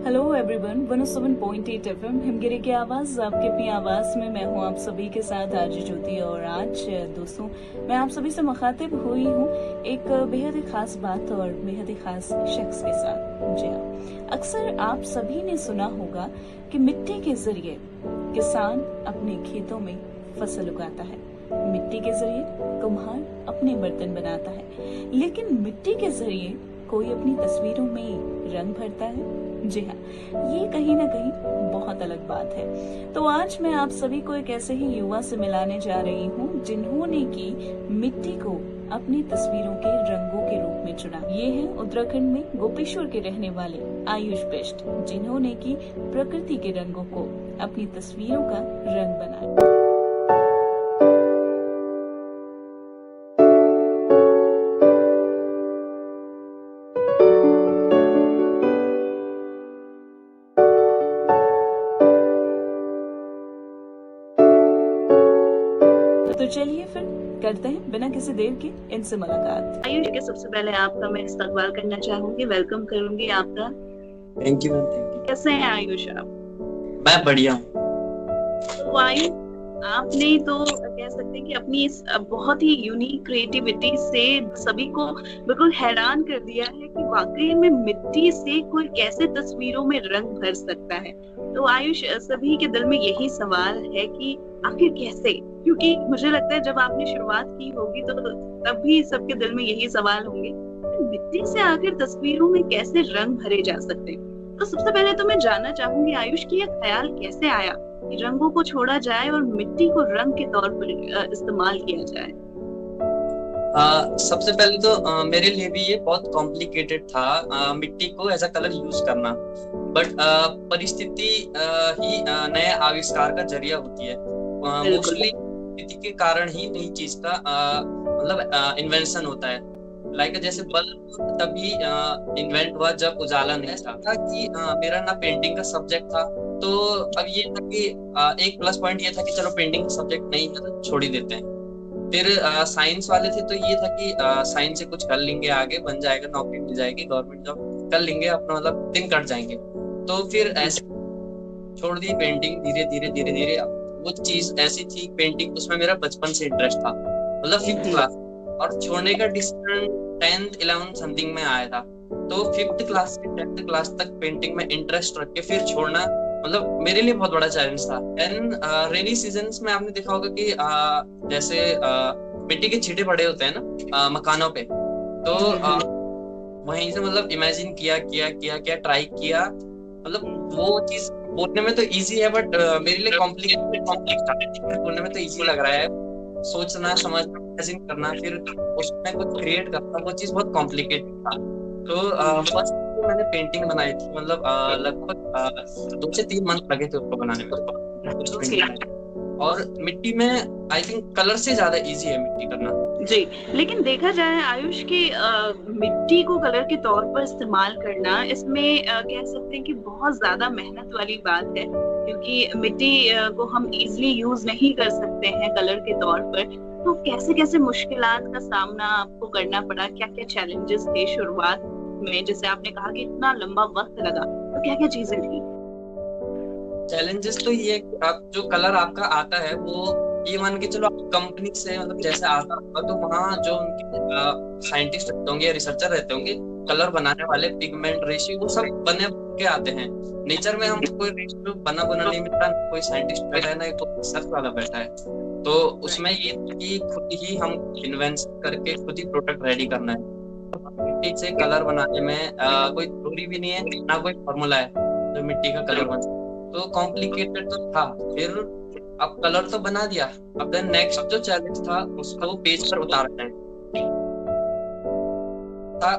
Hello everyone, 107.8 FM Himgiri की आवाज़ आपके अपनी आवाज़ में मैं हूं आप सभी के साथ आरजे ज्योति। और आज दोस्तों मैं आप सभी से मुखातिब हुई हूं एक बेहद ही खास बात और बेहद ही खास शख्स के साथ। जी हाँ, अक्सर आप सभी ने सुना होगा कि मिट्टी के जरिए किसान अपने खेतों में फसल उगाता है, मिट्टी के जरिए कुम्हार अपने बर्तन बनाता है, लेकिन मिट्टी के जरिए कोई अपनी तस्वीरों में रंग भरता है। जी हाँ, ये कहीं ना कहीं बहुत अलग बात है। तो आज मैं आप सभी को एक ऐसे ही युवा से मिलाने जा रही हूँ जिन्होंने की मिट्टी को अपनी तस्वीरों के रंगों के रूप में चुना। ये है उत्तराखंड में गोपेश्वर के रहने वाले आयुष बिष्ट, जिन्होंने की प्रकृति के रंगों को अपनी तस्वीरों का रंग बनाया। तो चलिए फिर करते हैं बिना किसी देर के इनसे मुलाकात। आयुष के सबसे पहले आपका मैं इस्तकबाल करना चाहूंगी, वेलकम करूंगी आपका। Thank you ma'am, thank you. कैसे हैं आयुष आप? मैं बढ़िया हूँ। तो आयुष, आपने तो कह सकते हैं कि अपनी इस बहुत ही यूनिक क्रिएटिविटी से सभी को बिल्कुल हैरान कर दिया है कि वाकई में मिट्टी से कोई कैसे तस्वीरों में रंग भर सकता है। तो आयुष, सभी के दिल में यही सवाल है कि आखिर कैसे, क्योंकि मुझे लगता है जब आपने शुरुआत की होगी तो तब भी सबके दिल में यही सवाल होंगे, मिट्टी से आखिर तस्वीरों में कैसे रंग भरे जा सकते हैं। तो सबसे पहले तो मैं जानना चाहूंगी आयुष कि यह ख्याल कैसे आया कि रंगों को छोड़ा जाए और मिट्टी को रंग के तौर पर इस्तेमाल किया जाए। सबसे पहले तो मेरे लिए भी ये बहुत कॉम्प्लिकेटेड था मिट्टी को एज अ कलर यूज करना, बट परिस्थिति ही नए आविष्कार का जरिया होती है। मोस्टली परिस्थिति के कारण ही नई चीज का मतलब इन्वेंशन होता है। लाइक जैसे बल्ब तभी इन्वेंट हुआ जब उजाला नहीं था कि मेरा ना पेंटिंग का सब्जेक्ट था, तो अब ये था कि एक प्लस पॉइंट ये था कि चलो पेंटिंग का सब्जेक्ट नहीं है तो छोड़ ही देते हैं। फिर साइंस वाले थे तो ये था कि साइंस से कुछ कर लेंगे, आगे बन जाएगा, नौकरी मिल जाएगी, गवर्नमेंट जॉब कर लेंगे, अपना मतलब दिन कट जाएंगे। तो फिर ऐसे छोड़ दी पेंटिंग। धीरे धीरे धीरे धीरे वो चीज ऐसी थी, पेंटिंग उसमें मेरा बचपन से इंटरेस्ट था, मतलब 5th क्लास, और छोड़ने का डिसीजन 10th 11th समथिंग में आया था। तो 5th क्लास से 10th क्लास तक पेंटिंग में इंटरेस्ट रख के फिर छोड़ना मतलब मेरे लिए बहुत बड़ा चैलेंज था। एंड रेनी सीजन्स में आपने देखा होगा कि जैसे मिट्टी के छींटे पड़े होते हैं ना मकानों पे, तो वहीं से मतलब इमेजिन किया किया किया किया ट्राई किया। मतलब वो चीज बोलने में तो इजी है, बट मेरे लिए कॉम्प्लिकेटेड बोलने में तो इजी लग रहा है। सोचना, समझना, इमेजिन करना, फिर उसमें कुछ क्रिएट करना, वो चीज बहुत कॉम्प्लिकेटेड था। तो फर्स्ट मैंने पेंटिंग बनाई थी, मतलब लगभग 2 से 3 मंथ लगे थे उसको बनाने में। और मिट्टी में आई थिंक कलर से ज्यादा इजी है मिट्टी करना। जी, लेकिन देखा जाए आयुष की मिट्टी को कलर के तौर पर इस्तेमाल करना, इसमें कह सकते हैं कि बहुत ज्यादा मेहनत वाली बात है, क्योंकि मिट्टी को हम इजीली यूज नहीं कर सकते हैं कलर के तौर पर। तो कैसे कैसे मुश्किलात का सामना आपको करना पड़ा, क्या क्या चैलेंजेस थे शुरुआत में? जैसे आपने कहा कि इतना लंबा वक्त लगा, तो क्या क्या चीजें थी? चैलेंजेस तो ये है कि आप जो कलर आपका आता है वो ये मान के चलो आप कंपनी से मतलब जैसे आता होगा, तो वहाँ जो उनके साइंटिस्ट रहते होंगे, रिसर्चर रहते होंगे, कलर बनाने वाले, पिगमेंट रेशियो, वो सब बने के आते हैं। नेचर में हमको कोई रेशियो बना नहीं मिलता, कोई साइंटिस्ट बैठा है ना कोई रिसर्च वाला बैठा है। तो उसमें ये कि खुद ही हम इन्वेंशन करके खुद ही प्रोडक्ट रेडी करना है। मिट्टी से कलर बनाने में कोई थ्योरी भी नहीं है, ना कोई फॉर्मूला है जो मिट्टी का कलर बना। तो कॉम्प्लिकेटेड तो था। फिर अब कलर तो बना दिया, अब देन नेक्स्ट जो चैलेंज था उसको पेज पर उतारना है।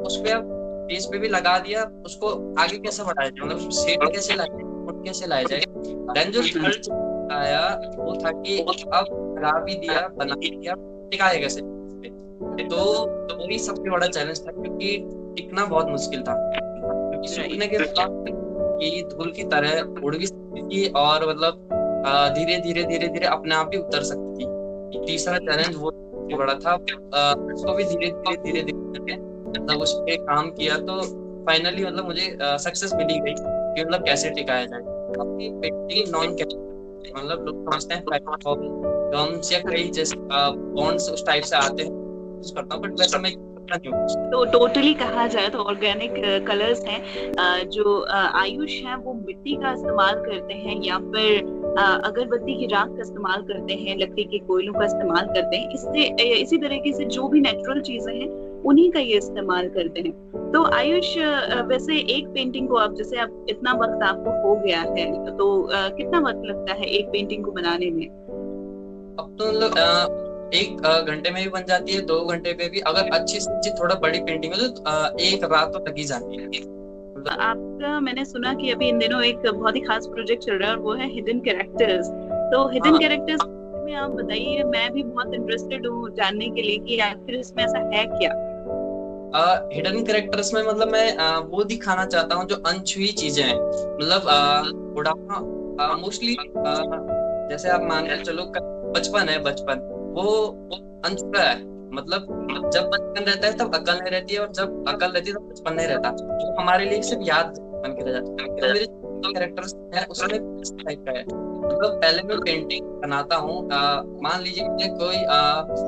उस पे अब पेज पे भी लगा दिया, उसको आगे कैसे बढ़ाया जाए, मतलब शेड कैसे लाया जाए, कैसे लाया जाए। देन जो थर्ड आया वो था कि अब लगा भी दिया, बना भी दिया, टिकाए कैसे। तो वही सबसे बड़ा चैलेंज था, क्योंकि टिकना बहुत मुश्किल था, क्योंकि सूखने के बाद ये धूल की तरह उड़ भी सकती थी और मतलब धीरे धीरे धीरे धीरे अपने आप ही उतर सकती थी। तीसरा चैलेंज वो बड़ा था। उसको भी धीरे धीरे धीरे धीरे मतलब उस पे काम किया, तो फाइनली मतलब मुझे सक्सेस मिली गई। कि मतलब कैसे टिकाया जाए। अपनी पेंटिंग नॉन मतलब लोग समझते हैं गम्स या कई जैसे बॉन्ड्स उस टाइप से आते हैं, यूज करता हूँ, बट वैसे मैं करता नहीं हूँ। तो टोटली कहा जाए तो ऑर्गेनिक कलर्स हैं। जो आयुष है वो मिट्टी का इस्तेमाल करते हैं या फिर अगरबत्ती की राख का इस्तेमाल करते हैं, लकड़ी के कोयलों का इस्तेमाल करते हैं, इससे इसी तरीके से जो भी नेचुरल चीजें हैं उन्हीं का ये इस्तेमाल करते हैं। तो आयुष, वैसे एक पेंटिंग को आप जैसे आप इतना वक्त आपको हो गया है, तो कितना वक्त लगता है एक पेंटिंग को बनाने में? अब तो मतलब 1 घंटे में भी बन जाती है, 2 घंटे में भी। अगर अच्छी से अच्छी थोड़ा बड़ी पेंटिंग है तो 1 रात तो लगी जाती है। आपका मैंने सुना कि अभी इन दिनों एक बहुत ही खास प्रोजेक्ट चल रहा है और वो है हिडन कैरेक्टर्स। तो हिडन कैरेक्टर्स में आप बताइए, मैं भी बहुत इंटरेस्टेड हूँ जानने के लिए कि आखिर इसमें ऐसा है क्या। हिडन कैरेक्टर्स में मतलब मैं वो दिखाना चाहता हूँ जो अनछुई चीजें हैं। मतलब बुढ़ापा मोस्टली जैसे आप मान के चलो बचपन है, बचपन वो अनछुआ है। मतलब जब बचपन रहता है तब अकल नहीं रहती है, और जब अकल रहती है तब बचपन नहीं रहता। तो हमारे लिए सिर्फ याद बन के रह जाता है। तो मेरे कैरेक्टर्स है उसमें इस टाइप का है। मतलब पहले मैं पेंटिंग बनाता हूँ, मान लीजिए कि कोई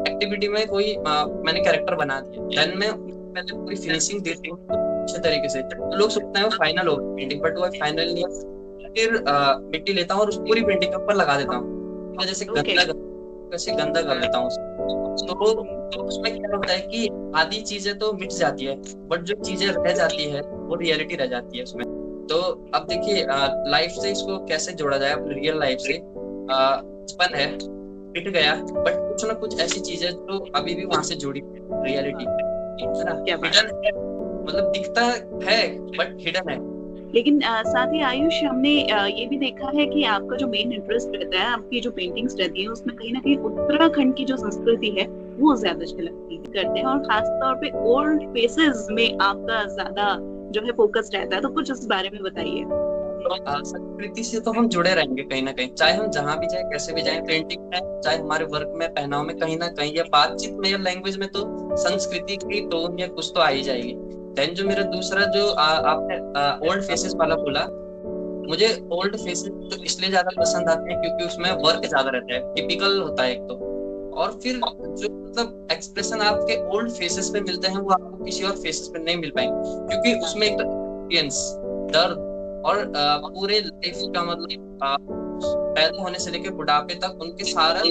एक्टिविटी में कोई मैंने कैरेक्टर बना दिया, देन मैं पहले पूरी फिनिशिंग देती हूँ अच्छे तरीके से। तो लोग सोचते हैं वो फाइनल हो पेंटिंग, बट वो फाइनल नहीं है। फिर मिट्टी लेता हूँ और उस पूरी पेंटिंग के ऊपर लगा देता हूँ, जैसे गंदा कर देता हूँ। तो उसमें क्या होता है कि आधी चीजें तो मिट जाती है, बट जो चीजें रह जाती है वो रियलिटी रह जाती है उसमें। तो अब देखिए लाइफ से इसको कैसे जोड़ा जाए, अपनी रियल लाइफ से। बचपन है, मिट गया, बट कुछ ना कुछ ऐसी चीजें जो अभी भी वहां से जुड़ी है, रियलिटी है ना, हिडन है। मतलब दिखता है बट हिडन है। लेकिन साथ ही आयुष, हमने ये भी देखा है कि आपका जो मेन इंटरेस्ट रहता है, आपकी जो पेंटिंग्स रहती है उसमें कहीं ना कहीं उत्तराखंड की जो संस्कृति है वो ज्यादा झलकती करते हैं, और खास तौर पे ओल्ड फेसेस में आपका ज्यादा जो है फोकस रहता है। तो कुछ इस बारे में बताइए। संस्कृति से तो हम जुड़े रहेंगे कहीं ना कहीं, चाहे हम जहाँ भी जाए, कैसे भी जाए, पेंटिंग में, चाहे हमारे वर्क में, पहनाव में, कहीं ना कहीं या बातचीत में या लैंग्वेज में, तो संस्कृति की टोन या कुछ तो आ ही जाएगी। देन जो मेरा दूसरा जो आपने ओल्ड फेसेस वाला बोला, मुझे ओल्ड फेसेस तो इसलिए ज्यादा पसंद आते हैं क्योंकि उसमें वर्क ज्यादा रहता है, टिपिकल होता है एक तो। और फिर जो मतलब एक्सप्रेशन आपके ओल्ड फेसेस पे मिलते हैं वो आपको किसी और फेसेस पे नहीं मिल पाएंगे, क्योंकि उसमें एक तो एक्सपीरियंस, दर्द और पूरे लाइफ का मतलब पैदा होने से लेकर बुढ़ापे तक उनके सारा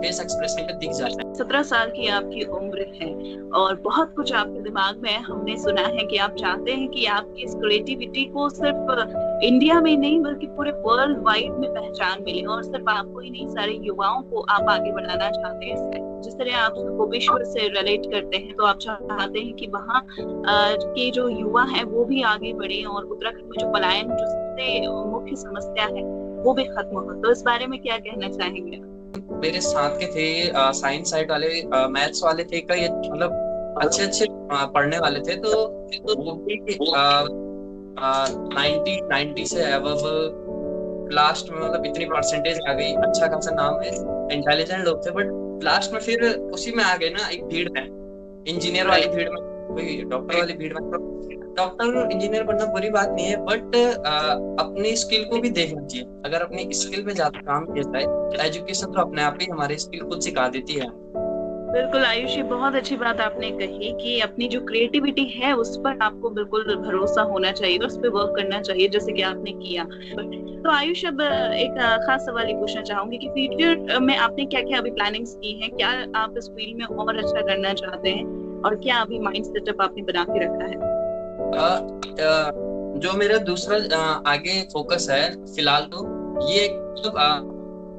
फेस एक्सप्रेशन पे दिख जाता है। 17 साल की आपकी उम्र है और बहुत कुछ आपके दिमाग में है। हमने सुना है कि आप चाहते हैं कि आपकी इस क्रिएटिविटी को सिर्फ इंडिया में नहीं बल्कि पूरे वर्ल्ड वाइड में पहचान मिले, और सिर्फ आपको ही नहीं, सारे युवाओं को आप आगे बढ़ाना चाहते हैं। जिस तरह आप गोपेश्वर से रिलेट करते हैं, तो आप चाहते हैं कि वहाँ के जो युवा है वो भी आगे बढ़े, और उत्तराखंड में जो पलायन जो सबसे मुख्य समस्या है वो भी खत्म हो। तो इस बारे में क्या कहना चाहेंगे? मेरे साथ के थे साइंस साइड वाले, मैथ्स वाले थे, कई मतलब अच्छे पढ़ने वाले थे। तो वो भी 90 से अबव लास्ट में मतलब इतनी परसेंटेज आ गई, अच्छा खासा नाम है, इंटेलिजेंट लोग थे। बट लास्ट में फिर उसी में आ गए ना, एक भीड़ में, इंजीनियर वाली भीड़ में, कोई डॉक्टर वाली भीड़ में। डॉक्टर इंजीनियर बनना बुरी बात नहीं है, बट अपनी स्किल को भी देखना चाहिए। अगर अपनी स्किल पे ज्यादा काम किया जाए तो एजुकेशन तो अपने आप ही हमारे स्किल खुद सिखा देती है। बिल्कुल आयुष, ये बहुत अच्छी बात आपने कही कि अपनी जो क्रिएटिविटी है उस पर आपको बिल्कुल भरोसा होना चाहिए और उस पर वर्क करना चाहिए, जैसे कि आपने किया। तो आयुष, अब एक खास सवाल पूछना चाहूंगी कि फ्यूचर में आपने क्या क्या अभी प्लानिंग्स की हैं? क्या आप इस फील्ड में और अच्छा करना चाहते हैं, और क्या अभी माइंड सेटअप आपने बना के रखा है? जो मेरा दूसरा आगे फोकस है फिलहाल, तो ये तो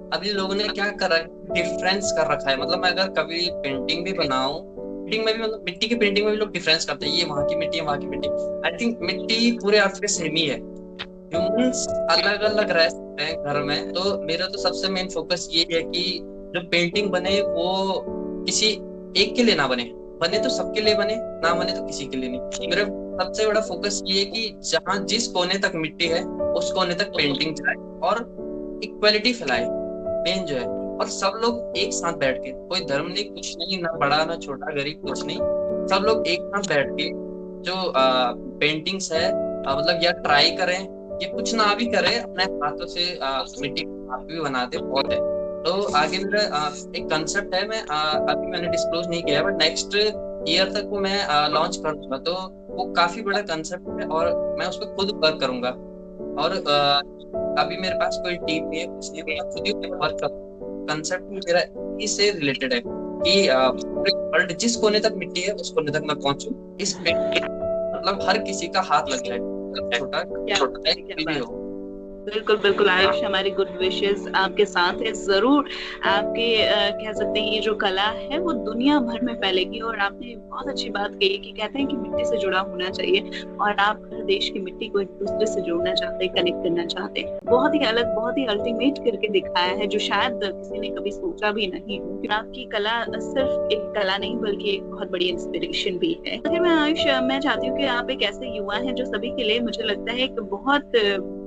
अभी लोगों ने क्या कर रखा है, डिफरेंस कर रखा है। मतलब मैं अगर कभी पेंटिंग भी बनाऊं, पेंटिंग में भी मतलब मिट्टी की पेंटिंग में भी लोग डिफरेंस करते हैं, ये वहां की मिट्टी है, वहां की मिट्टी। आई थिंक मिट्टी पूरे अर्थ पे सेम ही है, ह्यूमंस अलग अलग रह सकते हैं घर में। तो मेरा तो सबसे मेन फोकस ये है कि जो पेंटिंग बने वो किसी एक के लिए ना बने, बने तो सबके लिए बने, ना बने तो किसी के लिए नहीं। मेरा सबसे बड़ा फोकस ये है कि जहाँ जिस कोने तक मिट्टी है उस कोने तक पेंटिंग जाए और इक्वालिटी फैलाए, मेन जो है। और सब लोग एक साथ बैठ के, कोई धर्म नहीं, कुछ नहीं, ना बड़ा ना छोटा, गरीब, कुछ नहीं, सब लोग एक साथ बैठ के जो पेंटिंग्स है मतलब या ट्राई करें कि कुछ ना भी करे, अपने हाथों से मिट्टी आप भी बनाते बहुत है। तो आगे मेरा एक कंसेप्ट है, मैं अभी मैंने डिस्क्लोज नहीं किया, बट नेक्स्ट ईयर तक वो मैं लॉन्च कर दूंगा। तो वो काफी बड़ा कंसेप्ट है और मैं उस पर खुद वर्क करूंगा। और अभी मेरे पास कोई टीम नहीं है, कुछ नहीं, मैं खुद ही वर्क कर। कंसेप्ट मेरा इससे रिलेटेड है कि वर्ल्ड जिस कोने तक मिट्टी है उस कोने तक मैं पहुंचूं, इस पे मतलब हर किसी का हाथ लग जाए, छोटा छोटा भी हो। बिल्कुल बिल्कुल आयुष, हमारी गुड विशेस आपके साथ है। जरूर आपके कह सकते हैं ये जो कला है वो दुनिया भर में फैलेगी। और आपने बहुत अच्छी बात कही कि कहते हैं कि मिट्टी से जुड़ा होना चाहिए, और आप हर देश की मिट्टी को एक दूसरे से जोड़ना चाहते हैं, कनेक्ट करना चाहते हैं। बहुत ही अलग, बहुत ही अल्टीमेट करके दिखाया है, जो शायद किसी ने कभी सोचा भी नहीं हो। आपकी कला सिर्फ एक कला नहीं बल्कि एक बहुत बड़ी इंस्पिरेशन भी है। अगर मैं आयुष, मैं चाहती हूँ कि आप एक ऐसे युवा हैं जो सभी के लिए, मुझे लगता है, एक बहुत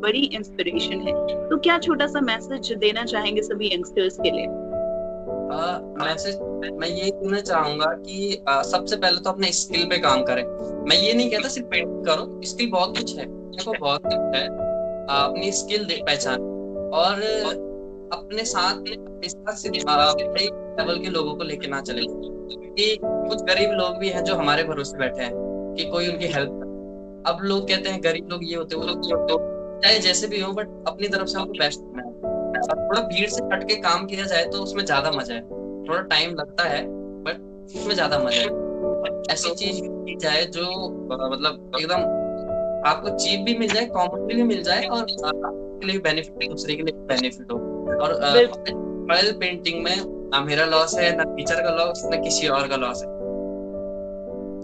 बड़ी इंस्पिरेशन है। तो क्या छोटा सा मैसेज देना चाहेंगे सभी यंगस्टर्स के लिए? मैसेज मैं ये कहना चाहूंगा कि सबसे पहले तो अपने स्किल पे काम करें। मैं ये नहीं कहता सिर्फ पेंटिंग करो, स्किल बहुत कुछ है, देखो बहुत कुछ है। अपनी स्किल पहचान, और अपने साथ बड़े लेवल के लोगों को लेके ना चले, क्योंकि कुछ गरीब लोग भी हैं जो हमारे भरोसे बैठे हैं कि कोई उनकी हेल्प करे। अब लोग कहते हैं गरीब लोग ये होते, वो लोग ये होते, चाहे जैसे भी हो, बट अपनी तरफ से हमको बेस्ट करना है। थोड़ा भीड़ से हट के काम किया जाए तो उसमें ज्यादा मजा है। थोड़ा टाइम लगता है बट उसमें ज्यादा मजा है। ऐसी चीज की जाए जो मतलब एकदम आपको चीप भी मिल जाए, कॉमन भी मिल जाए, और आपके लिए बेनिफिट, दूसरे के लिए बेनिफिट हो। और ऑयल पेंटिंग में ना मेरा लॉस है, ना टीचर का लॉस, ना किसी और का लॉस है।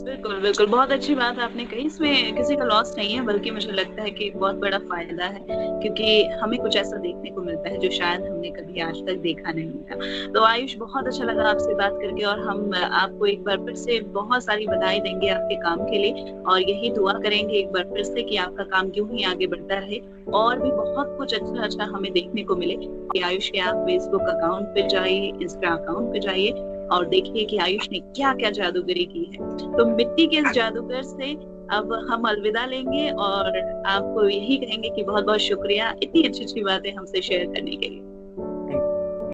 बिल्कुल बिल्कुल, बहुत अच्छी बात आपने कही। इसमें किसी का लॉस नहीं है, बल्कि मुझे लगता है कि बहुत बड़ा फायदा है, क्योंकि हमें कुछ ऐसा देखने को मिलता है जो शायद हमने कभी आज तक देखा नहीं था। तो आयुष, बहुत अच्छा लगा आपसे बात करके, और हम आपको एक बार फिर से बहुत सारी बधाई देंगे आपके काम के लिए, और यही दुआ करेंगे एक बार फिर से कि आपका काम यूं ही आगे बढ़ता रहे, और भी बहुत कुछ अच्छा अच्छा हमें देखने को मिले। कि आयुष के आप फेसबुक अकाउंट पे जाइए, इंस्टा अकाउंट पे जाइए, और देखिए कि आयुष ने क्या क्या जादूगरी की है। तो मिट्टी के इस जादूगर से अब हम अलविदा लेंगे, और आपको यही कहेंगे कि बहुत बहुत शुक्रिया इतनी अच्छी अच्छी बातें हमसे शेयर करने के लिए।